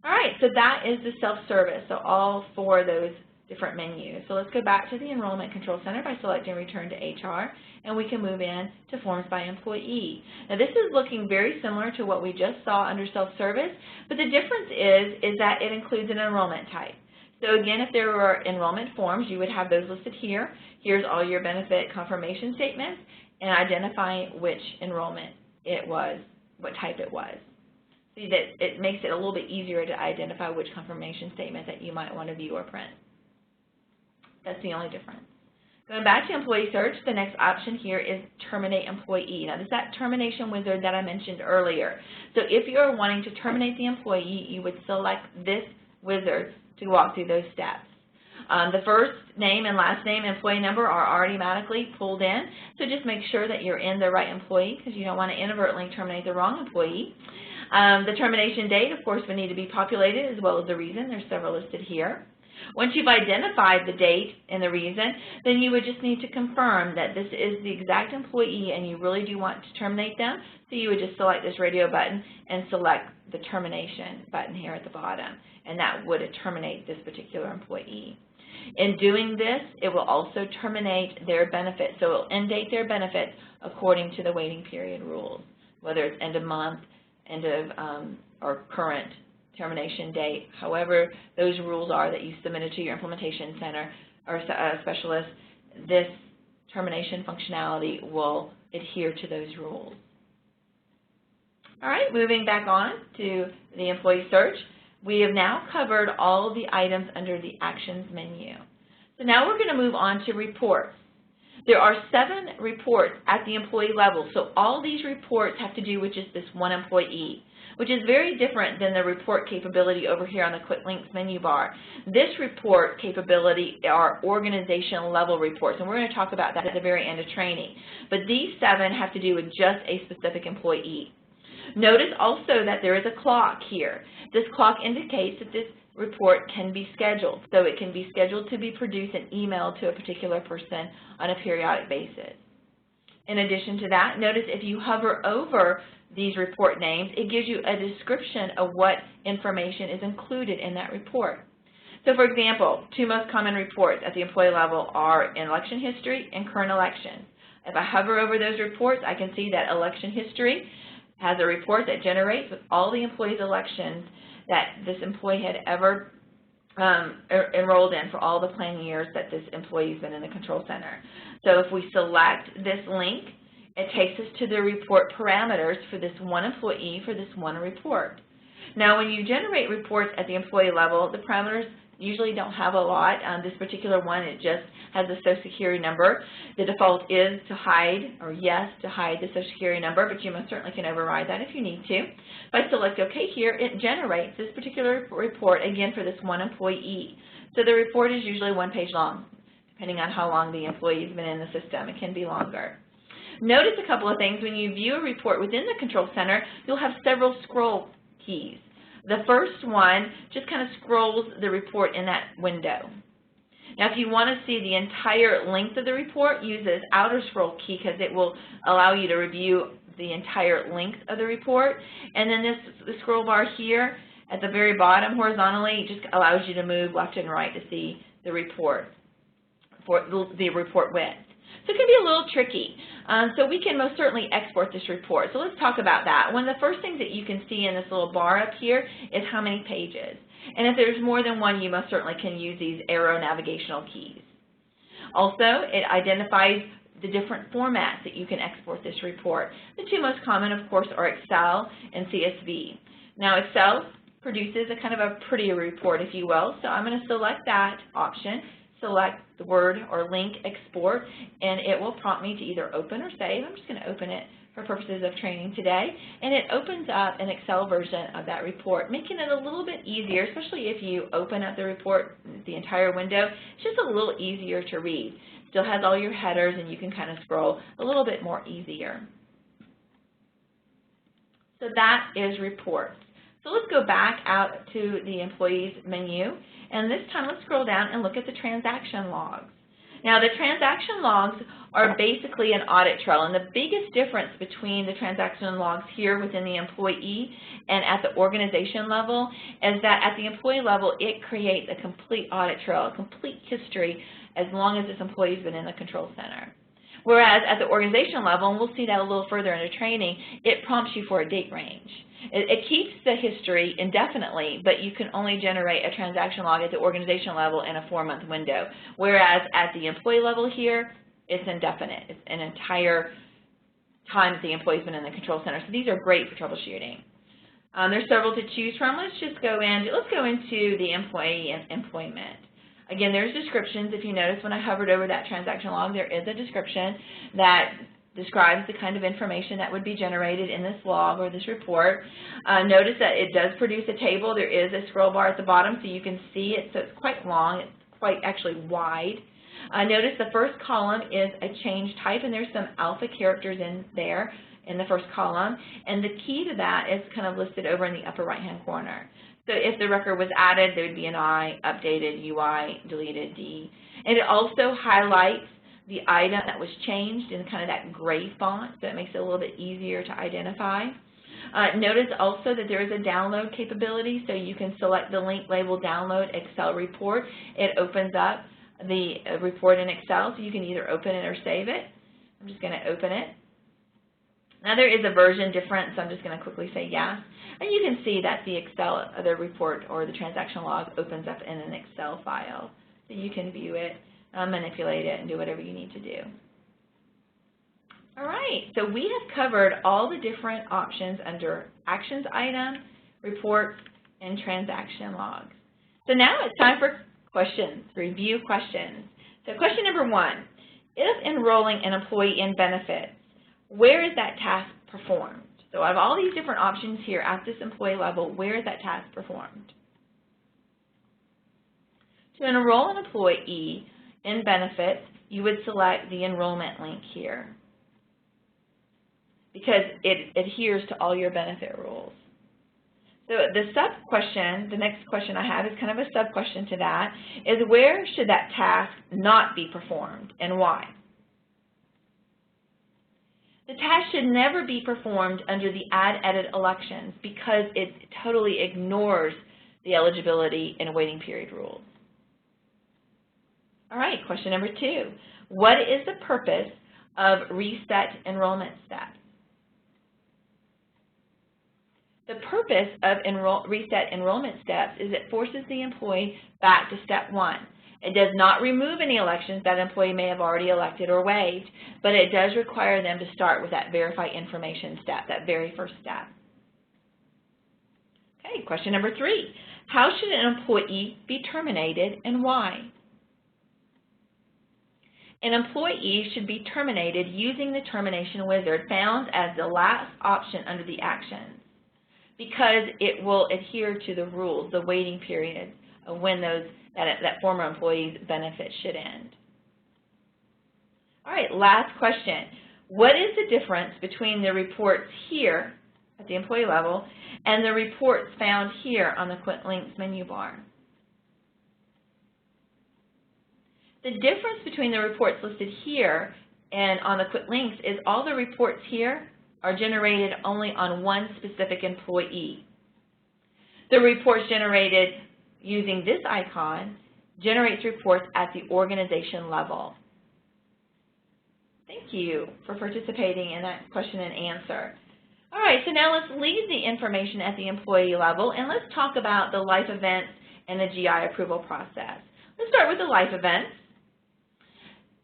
All right, so that is the self-service, so all 4 of those different menus. So let's go back to the Enrollment Control Center by selecting Return to HR, and we can move in to Forms by Employee. Now this is looking very similar to what we just saw under self-service, but the difference is that it includes an enrollment type. So again, if there were enrollment forms, you would have those listed here. Here's all your benefit confirmation statements and identifying which enrollment it was, what type it was. See that it makes it a little bit easier to identify which confirmation statement that you might want to view or print. That's the only difference. Going back to Employee Search, the next option here is Terminate Employee. Now, this is that termination wizard that I mentioned earlier. So if you're wanting to terminate the employee, you would select this wizard to walk through those steps. The first name and last name, employee number are automatically pulled in, so just make sure that you're in the right employee because you don't want to inadvertently terminate the wrong employee. The termination date, of course, would need to be populated as well as the reason. There's several listed here. Once you've identified the date and the reason, then you would just need to confirm that this is the exact employee and you really do want to terminate them. So you would just select this radio button and select the termination button here at the bottom, and that would terminate this particular employee. In doing this, it will also terminate their benefits. So it will end date their benefits according to the waiting period rules, whether it's end of month, end of or current termination date, however those rules are that you submitted to your implementation center or specialist, this termination functionality will adhere to those rules. All right, moving back on to the Employee Search, we have now covered all of the items under the Actions menu. So now we're going to move on to Reports. There are 7 reports at the employee level, so all these reports have to do with just this one employee, which is very different than the report capability over here on the Quick Links menu bar. This report capability are organizational level reports, and we're going to talk about that at the very end of training. But these 7 have to do with just a specific employee. Notice also that there is a clock here. This clock indicates that this report can be scheduled. So it can be scheduled to be produced and emailed to a particular person on a periodic basis. In addition to that, notice if you hover over these report names, it gives you a description of what information is included in that report. So for example, 2 most common reports at the employee level are election history and current elections. If I hover over those reports, I can see that election history has a report that generates with all the employees' elections that this employee had ever enrolled in for all the plan years that this employee's been in the control center. So if we select this link, it takes us to the report parameters for this one employee for this one report. Now when you generate reports at the employee level, the parameters usually don't have a lot. This particular one, it just has the Social Security number. The default is to hide, or yes, to hide the Social Security number, but you most certainly can override that if you need to. If I select OK here, it generates this particular report, again, for this one employee. So the report is usually 1 page long, depending on how long the employee has been in the system. It can be longer. Notice a couple of things. When you view a report within the Control Center, you'll have several scroll keys. The first one just kind of scrolls the report in that window. Now, if you want to see the entire length of the report, use this outer scroll key because it will allow you to review the entire length of the report. And then the scroll bar here at the very bottom horizontally just allows you to move left and right to see the report for the report width. So it can be a little tricky. So we can most certainly export this report. So let's talk about that. One of the first things that you can see in this little bar up here is how many pages. And if there's more than one, you most certainly can use these arrow navigational keys. Also, it identifies the different formats that you can export this report. The two most common, of course, are Excel and CSV. Now, Excel produces a kind of a prettier report, if you will. So I'm going to select that option. Select the word or link export, and it will prompt me to either open or save. I'm just going to open it for purposes of training today, and it opens up an Excel version of that report, making it a little bit easier, especially if you open up the report, the entire window. It's just a little easier to read. Still has all your headers, and you can kind of scroll a little bit more easier. So that is reports. So let's go back out to the employees menu, and this time let's scroll down and look at the transaction logs. Now, the transaction logs are basically an audit trail, and the biggest difference between the transaction logs here within the employee and at the organization level is that at the employee level, it creates a complete audit trail, a complete history as long as this employee has been in the Control Center. Whereas at the organization level, and we'll see that a little further in the training, it prompts you for a date range. It keeps the history indefinitely, but you can only generate a transaction log at the organization level in a 4-month window. Whereas at the employee level here, it's indefinite. It's an entire time that the employee's been in the Control Center. So these are great for troubleshooting. There's several to choose from. Let's go into the employee and employment. Again, there's descriptions. If you notice when I hovered over that transaction log, there is a description that describes the kind of information that would be generated in this log or this report. Notice that it does produce a table. There is a scroll bar at the bottom so you can see it, so it's quite long. It's quite actually wide. Notice the first column is a change type, and there's some alpha characters in there in the first column, and the key to that is kind of listed over in the upper right-hand corner. So if the record was added, there would be an I, updated, UI, deleted, D. And it also highlights the item that was changed in kind of that gray font, so it makes it a little bit easier to identify. Notice also that there is a download capability, so you can select the link labeled Download Excel Report. It opens up the report in Excel, so you can either open it or save it. I'm just going to open it. Now there is a version difference, so I'm just going to quickly say yes. And you can see that the report or the transaction log opens up in an Excel file. So you can view it, manipulate it, and do whatever you need to do. All right, so we have covered all the different options under Actions Item, Reports, and Transaction Logs. So now it's time for questions, review questions. So question number 1, if enrolling an employee in benefits, where is that task performed? So I have all these different options here at this employee level. Where is that task performed? To enroll an employee in benefits, you would select the enrollment link here because it adheres to all your benefit rules. So the sub-question, the next question I have is kind of a sub-question to that, is where should that task not be performed and why? The task should never be performed under the Add Edit elections because it totally ignores the eligibility and waiting period rules. All right, question number 2. What is the purpose of reset enrollment steps? The purpose of reset enrollment steps is it forces the employee back to step 1. It does not remove any elections that employee may have already elected or waived, but it does require them to start with that verify information step, that very first step. Okay, question number 3. How should an employee be terminated and why? An employee should be terminated using the termination wizard found as the last option under the actions, because it will adhere to the rules, the waiting period of when that former employee's benefits should end. All right, last question. What is the difference between the reports here at the employee level and the reports found here on the Quick Links menu bar? The difference between the reports listed here and on the Quick Links is all the reports here are generated only on one specific employee. The reports generated using this icon generates reports at the organization level. Thank you for participating in that question and answer. All right, so now let's leave the information at the employee level and let's talk about the life events and the GI approval process. Let's start with the life events.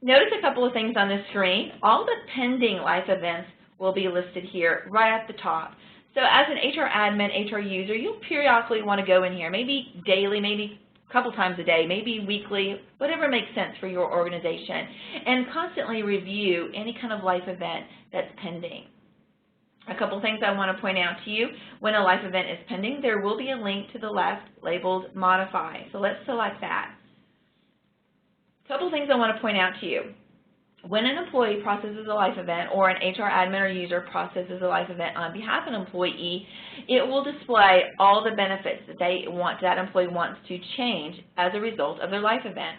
Notice a couple of things on the screen. All the pending life events will be listed here right at the top. So as an HR admin, HR user, you'll periodically want to go in here, maybe daily, maybe a couple times a day, maybe weekly, whatever makes sense for your organization, and constantly review any kind of life event that's pending. A couple things I want to point out to you. When a life event is pending, there will be a link to the left labeled Modify. So let's select that. A couple things I want to point out to you. When an employee processes a life event or an HR admin or user processes a life event on behalf of an employee, it will display all the benefits that employee wants to change as a result of their life event.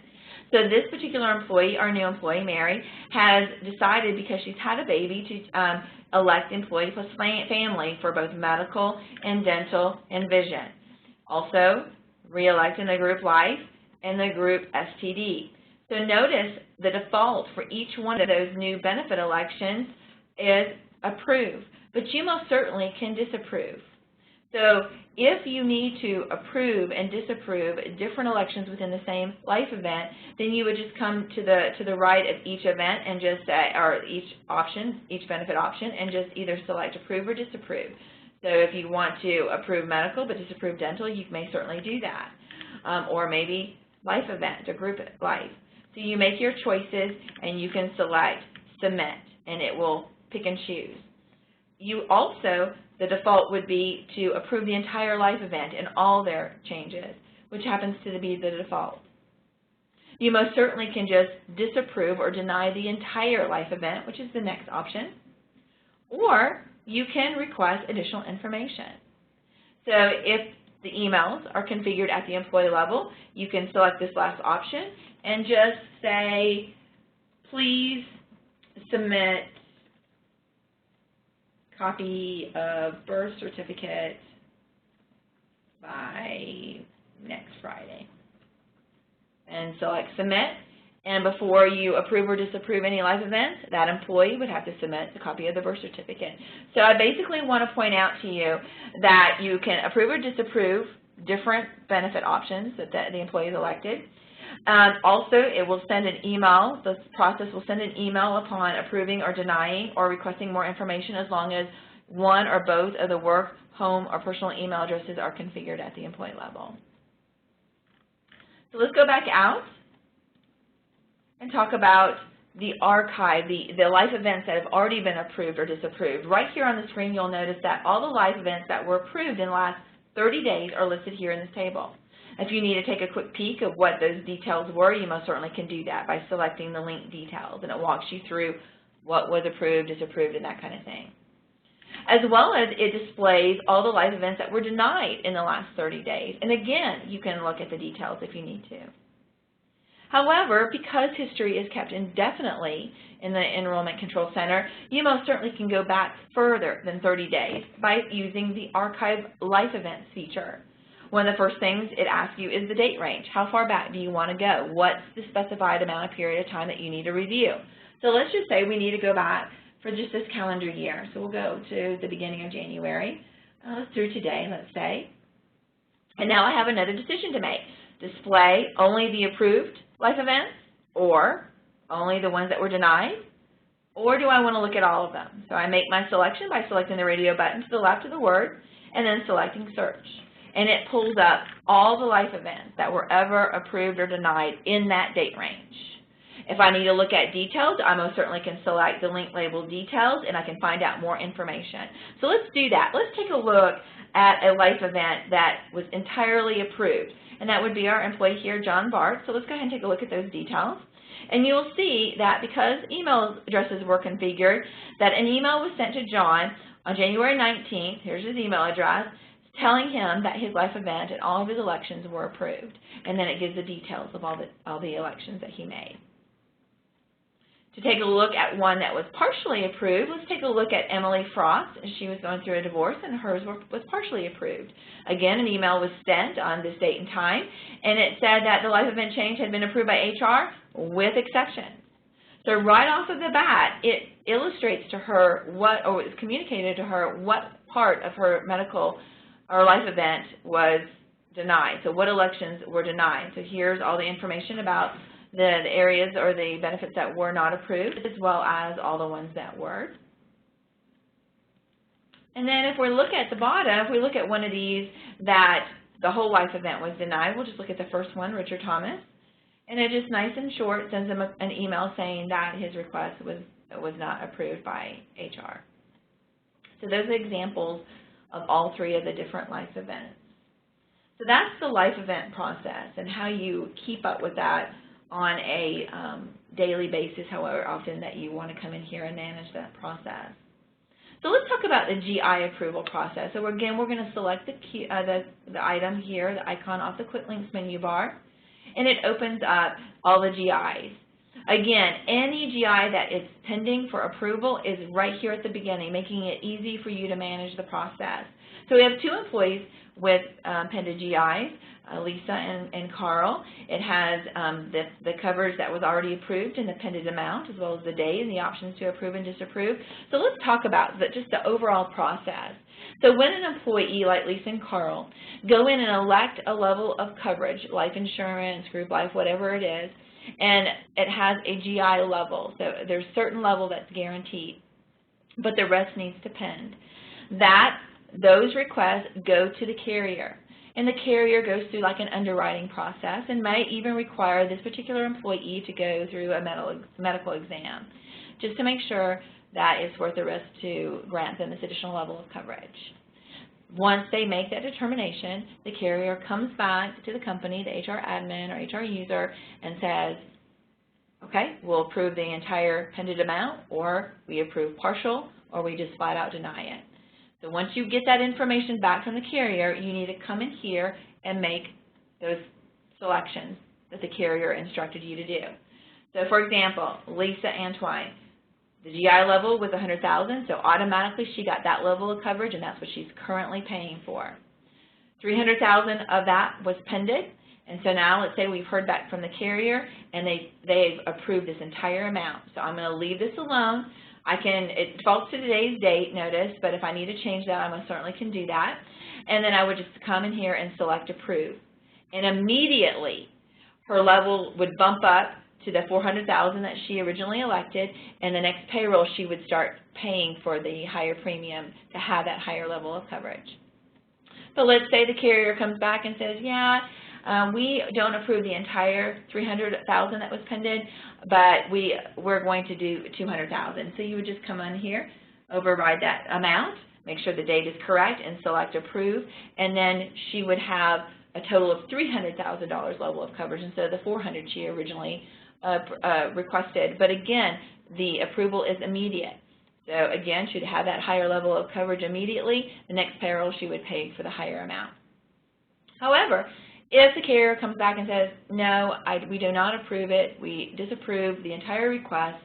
So this particular employee, our new employee, Mary, has decided, because she's had a baby, to elect employee plus family for both medical and dental and vision. Also, re-electing the group life and the group STD. So notice the default for each one of those new benefit elections is approve, but you most certainly can disapprove. So if you need to approve and disapprove different elections within the same life event, then you would just come to the right of each event and just say, or each benefit option, and just either select approve or disapprove. So if you want to approve medical but disapprove dental, you may certainly do that, or maybe life event or group life. So you make your choices and you can select submit, and it will pick and choose. You also, the default would be to approve the entire life event and all their changes, which happens to be the default. You most certainly can just disapprove or deny the entire life event, which is the next option, or you can request additional information. So if the emails are configured at the employee level, you can select this last option and just say, please submit copy of birth certificate by next Friday. And select submit. And before you approve or disapprove any life events, that employee would have to submit the copy of the birth certificate. So I basically want to point out to you that you can approve or disapprove different benefit options that the employee has elected. Also, it will send an email. The process will send an email upon approving or denying or requesting more information, as long as one or both of the work, home, or personal email addresses are configured at the employee level. So let's go back out and talk about the archive, the life events that have already been approved or disapproved. Right here on the screen, you'll notice that all the life events that were approved in the last 30 days are listed here in this table. If you need to take a quick peek of what those details were, you most certainly can do that by selecting the link details, and it walks you through what was approved, disapproved, and that kind of thing. As well as it displays all the life events that were denied in the last 30 days. And again, you can look at the details if you need to. However, because history is kept indefinitely in the Enrollment Control Center, you most certainly can go back further than 30 days by using the Archive Life Events feature. One of the first things it asks you is the date range. How far back do you want to go? What's the specified amount of period of time that you need to review? So let's just say we need to go back for just this calendar year. So we'll go to the beginning of January through today, let's say. And now I have another decision to make. Display only the approved life events, or only the ones that were denied, or do I want to look at all of them? So I make my selection by selecting the radio button to the left of the word and then selecting search. and it pulls up all the life events that were ever approved or denied in that date range. If I need to look at details, I most certainly can select the link labeled details, and I can find out more information. So let's do that. Let's take a look at a life event that was entirely approved, and that would be our employee here, John Bart. So let's go ahead and take a look at those details. And you'll see that because email addresses were configured, that an email was sent to John on January 19th, here's his email address, telling him that his life event and all of his elections were approved. And then it gives the details of all the elections that he made. To take a look at one that was partially approved, let's take a look at Emily Frost. She was going through a divorce, and hers was partially approved. Again, an email was sent on this date and time, and it said that the life event change had been approved by HR with exceptions. So right off of the bat, it illustrates to her or it's communicated to her what part of her medical or life event was denied. So what elections were denied. So here's all the information about the areas or the benefits that were not approved, as well as all the ones that were. And then if we look at the bottom, if we look at one of these that the whole life event was denied, we'll just look at the first one, Richard Thomas. And it just nice and short sends him an email saying that his request was not approved by HR. So those are examples of all three of the different life events. So that's the life event process and how you keep up with that on a daily basis, however often that you want to come in here and manage that process. So let's talk about the GI approval process. So again, we're going to select the item here, the icon off the Quick Links menu bar, and it opens up all the GIs. Again, any GI that is pending for approval is right here at the beginning, making it easy for you to manage the process. So we have two employees with pending GIs, Lisa and Carl. It has the coverage that was already approved and the pending amount, as well as the date and the options to approve and disapprove. So let's talk about just the overall process. So when an employee like Lisa and Carl go in and elect a level of coverage, life insurance, group life, whatever it is, and it has a GI level, so there's a certain level that's guaranteed, but the rest needs to pend. Those requests go to the carrier, and the carrier goes through like an underwriting process and may even require this particular employee to go through a medical exam just to make sure that it's worth the risk to grant them this additional level of coverage. Once they make that determination, the carrier comes back to the company, the HR admin or HR user, and says, okay, we'll approve the entire pending amount, or we approve partial, or we just flat out deny it. So once you get that information back from the carrier, you need to come in here and make those selections that the carrier instructed you to do. So for example, Lisa Antwine, the GI level was $100,000, so automatically she got that level of coverage, and that's what she's currently paying for. $300,000 of that was pending, and so now let's say we've heard back from the carrier and they've approved this entire amount. So I'm going to leave this alone. It defaults to today's date, notice, but if I need to change that, I most certainly can do that. And then I would just come in here and select approve. And immediately her level would bump up to the $400,000 that she originally elected, and the next payroll she would start paying for the higher premium to have that higher level of coverage. But let's say the carrier comes back and says, yeah, we don't approve the entire $300,000 that was pending, but we're going to do $200,000. So you would just come on here, override that amount, make sure the date is correct, and select approve, and then she would have a total of $300,000 level of coverage instead of the $400,000 she originally requested. But again, the approval is immediate. So again, she'd have that higher level of coverage immediately. The next payroll she would pay for the higher amount. However, if the carrier comes back and says, no, we do not approve it, we disapprove the entire request,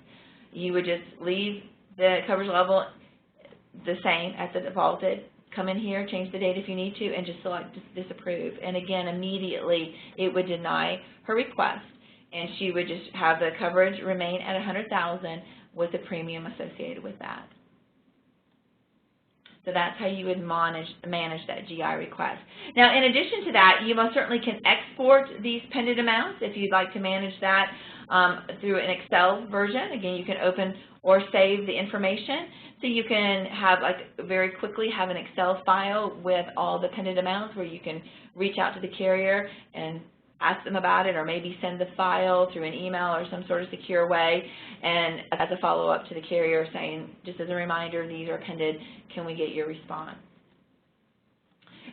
you would just leave the coverage level the same as the defaulted, come in here, change the date if you need to, and just select disapprove. And again, immediately it would deny her request, and she would just have the coverage remain at $100,000 with the premium associated with that. So that's how you would manage that GI request. Now, in addition to that, you most certainly can export these pending amounts if you'd like to manage that through an Excel version. Again, you can open or save the information. So you can have, like, very quickly have an Excel file with all the pending amounts where you can reach out to the carrier and ask them about it, or maybe send the file through an email or some sort of secure way, and as a follow-up to the carrier saying, just as a reminder, these are pending, can we get your response?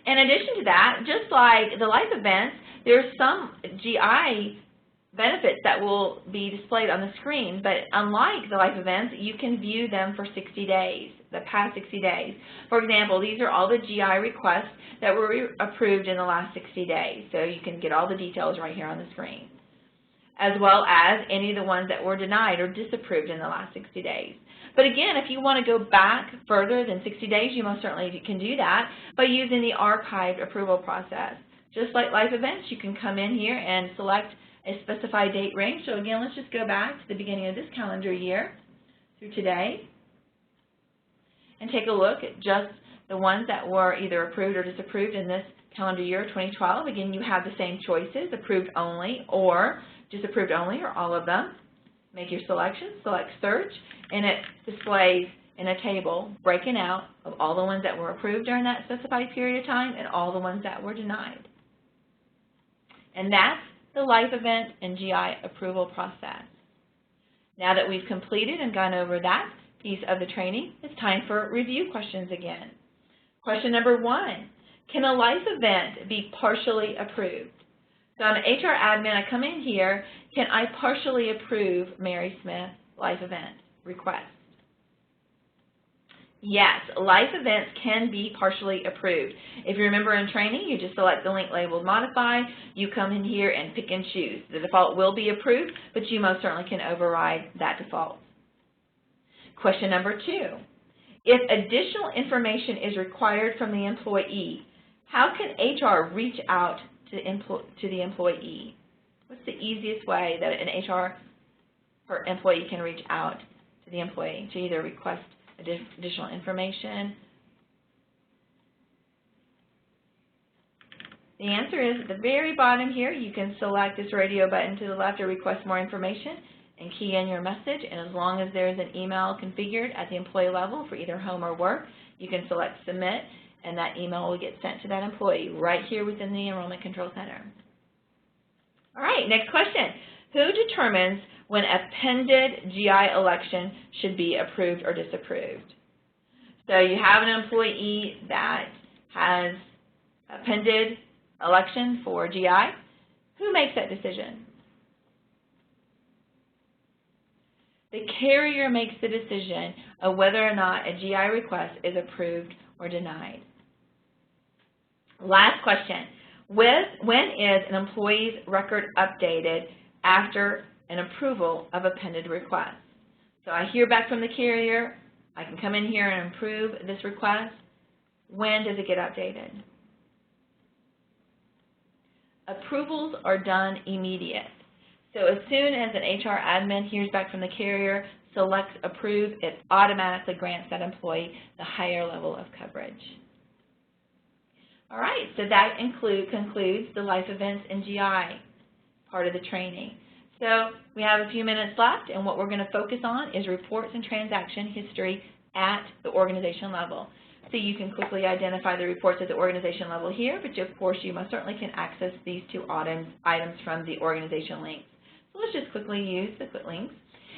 In addition to that, just like the life events, there's some GI benefits that will be displayed on the screen, but unlike the life events, you can view them for 60 days, the past 60 days. For example, these are all the GI requests that were approved in the last 60 days, so you can get all the details right here on the screen, as well as any of the ones that were denied or disapproved in the last 60 days. But again, if you want to go back further than 60 days, you most certainly can do that by using the archived approval process. Just like life events, you can come in here and select a specified date range. So again, let's just go back to the beginning of this calendar year through today and take a look at just the ones that were either approved or disapproved in this calendar year 2012. Again, you have the same choices, approved only or disapproved only, or all of them. Make your selection, select search, and it displays in a table breaking out of all the ones that were approved during that specified period of time and all the ones that were denied. And that's the life event and GI approval process. Now that we've completed and gone over that piece of the training, it's time for review questions again. Question number 1, can a life event be partially approved? So I'm an HR admin, I come in here, can I partially approve Mary Smith life event request? Yes, life events can be partially approved. If you remember in training, you just select the link labeled modify, you come in here and pick and choose. The default will be approved, but you most certainly can override that default. Question number 2, if additional information is required from the employee, how can HR reach out to the employee? What's the easiest way that an HR employee can reach out to the employee to either request additional information? The answer is at the very bottom here, you can select this radio button to the left to request more information and key in your message, and as long as there's an email configured at the employee level for either home or work, you can select submit, and that email will get sent to that employee right here within the Enrollment Control Center. All right, next question. Who determines when a pended GI election should be approved or disapproved? So you have an employee that has a pended election for GI. Who makes that decision? The carrier makes the decision of whether or not a GI request is approved or denied. Last question. When is an employee's record updated after an approval of a pending request? So I hear back from the carrier, I can come in here and approve this request. When does it get updated? Approvals are done immediate. So as soon as an HR admin hears back from the carrier, selects approve, it automatically grants that employee the higher level of coverage. All right, so that concludes the life events and GI part of the training. So we have a few minutes left, and what we're going to focus on is reports and transaction history at the organization level. So you can quickly identify the reports at the organization level here, but of course you most certainly can access these two items from the organization links. So let's just quickly use the quick links.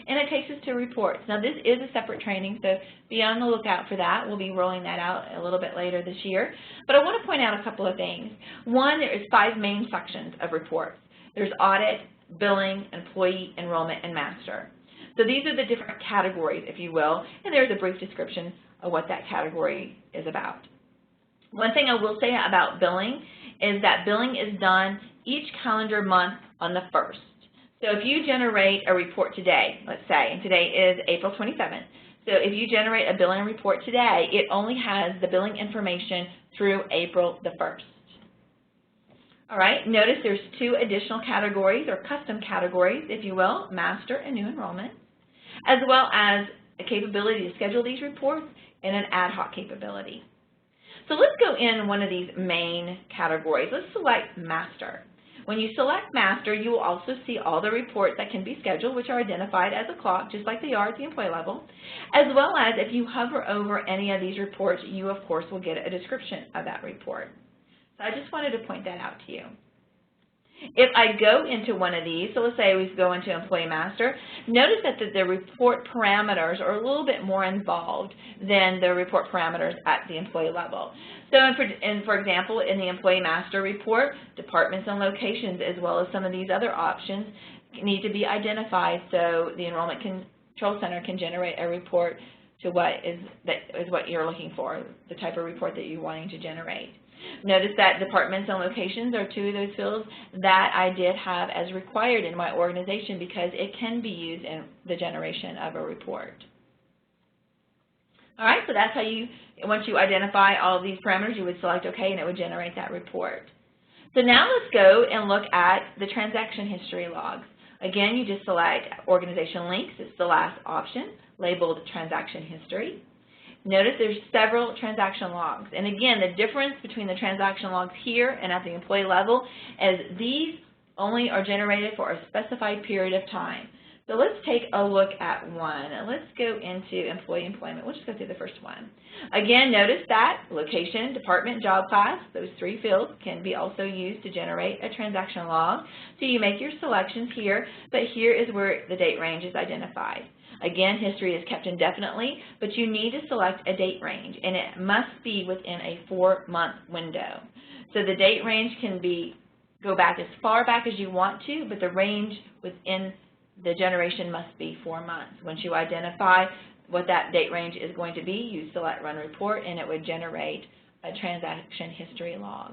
And it takes us to reports. Now this is a separate training, so be on the lookout for that. We'll be rolling that out a little bit later this year. But I want to point out a couple of things. One, there is 5 main sections of reports. There's audit, billing, employee, enrollment, and master. So these are the different categories, if you will, and there's a brief description of what that category is about. One thing I will say about billing is that billing is done each calendar month on the 1st. So if you generate a report today, let's say, and today is April 27th, so if you generate a billing report today, it only has the billing information through April the 1st. All right, notice there's 2 additional categories, or custom categories, if you will, master and new enrollment, as well as a capability to schedule these reports and an ad hoc capability. So let's go in one of these main categories. Let's select master. When you select Master, you will also see all the reports that can be scheduled, which are identified as a clock, just like they are at the employee level, as well as if you hover over any of these reports, you, of course, will get a description of that report. So I just wanted to point that out to you. If I go into one of these, so let's say we go into Employee Master, notice that the report parameters are a little bit more involved than the report parameters at the employee level. So for example, in the Employee Master report, departments and locations, as well as some of these other options, need to be identified so the Enrollment Control Center can generate a report to what you're looking for, the type of report that you're wanting to generate. Notice that departments and locations are two of those fields that I did have as required in my organization because it can be used in the generation of a report. All right, so that's how you, once you identify all of these parameters, you would select OK, and it would generate that report. So now let's go and look at the transaction history logs. Again, you just select organization links. It's the last option, labeled transaction history. Notice there's several transaction logs. And again, the difference between the transaction logs here and at the employee level is these only are generated for a specified period of time. So let's take a look at one. Let's go into employee employment. We'll just go through the first one. Again, notice that location, department, job class, those three fields can be also used to generate a transaction log. So you make your selections here, but here is where the date range is identified. Again, history is kept indefinitely, but you need to select a date range, and it must be within a 4-month window. So the date range can go back as far back as you want to, but the range within the generation must be 4 months. Once you identify what that date range is going to be, you select Run Report, and it would generate a transaction history log.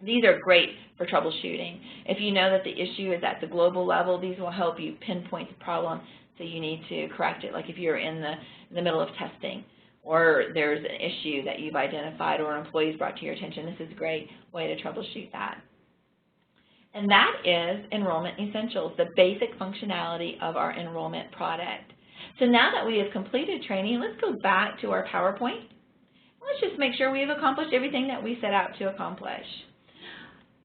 These are great for troubleshooting. If you know that the issue is at the global level, these will help you pinpoint the problem so you need to correct it, like if you're in the middle of testing or there's an issue that you've identified or an employee's brought to your attention. This is a great way to troubleshoot that. And that is Enrollment Essentials, the basic functionality of our enrollment product. So now that we have completed training, let's go back to our PowerPoint. Let's just make sure we have accomplished everything that we set out to accomplish.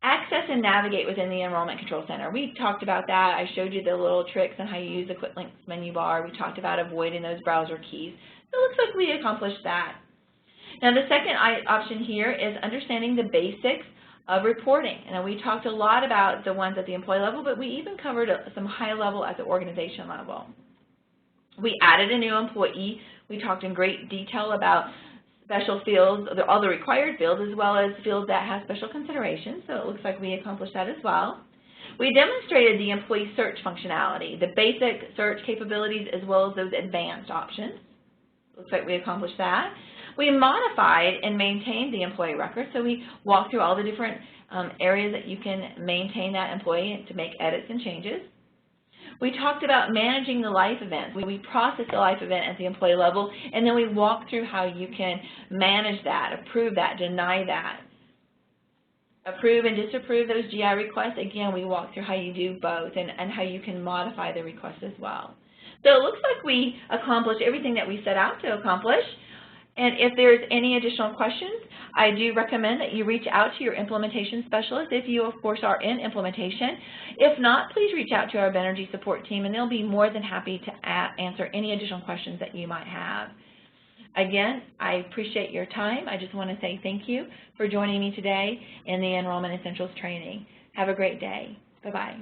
Access and navigate within the Enrollment Control Center. We talked about that. I showed you the little tricks on how you use the Quick Links menu bar. We talked about avoiding those browser keys. So it looks like we accomplished that. Now the second option here is understanding the basics of reporting. And we talked a lot about the ones at the employee level, but we even covered some high level at the organization level. We added a new employee. We talked in great detail about special fields, all the required fields, as well as fields that have special considerations. So it looks like we accomplished that as well. We demonstrated the employee search functionality, the basic search capabilities, as well as those advanced options. Looks like we accomplished that. We modified and maintained the employee record, so we walked through all the different areas that you can maintain that employee to make edits and changes. We talked about managing the life events. We processed the life event at the employee level, and then we walked through how you can manage that, approve that, deny that, approve and disapprove those GI requests. Again, we walked through how you do both and how you can modify the request as well. So it looks like we accomplished everything that we set out to accomplish. And if there's any additional questions, I do recommend that you reach out to your implementation specialist if you, of course, are in implementation. If not, please reach out to our Benergy support team, and they'll be more than happy to answer any additional questions that you might have. Again, I appreciate your time. I just want to say thank you for joining me today in the Enrollment Essentials training. Have a great day. Bye-bye.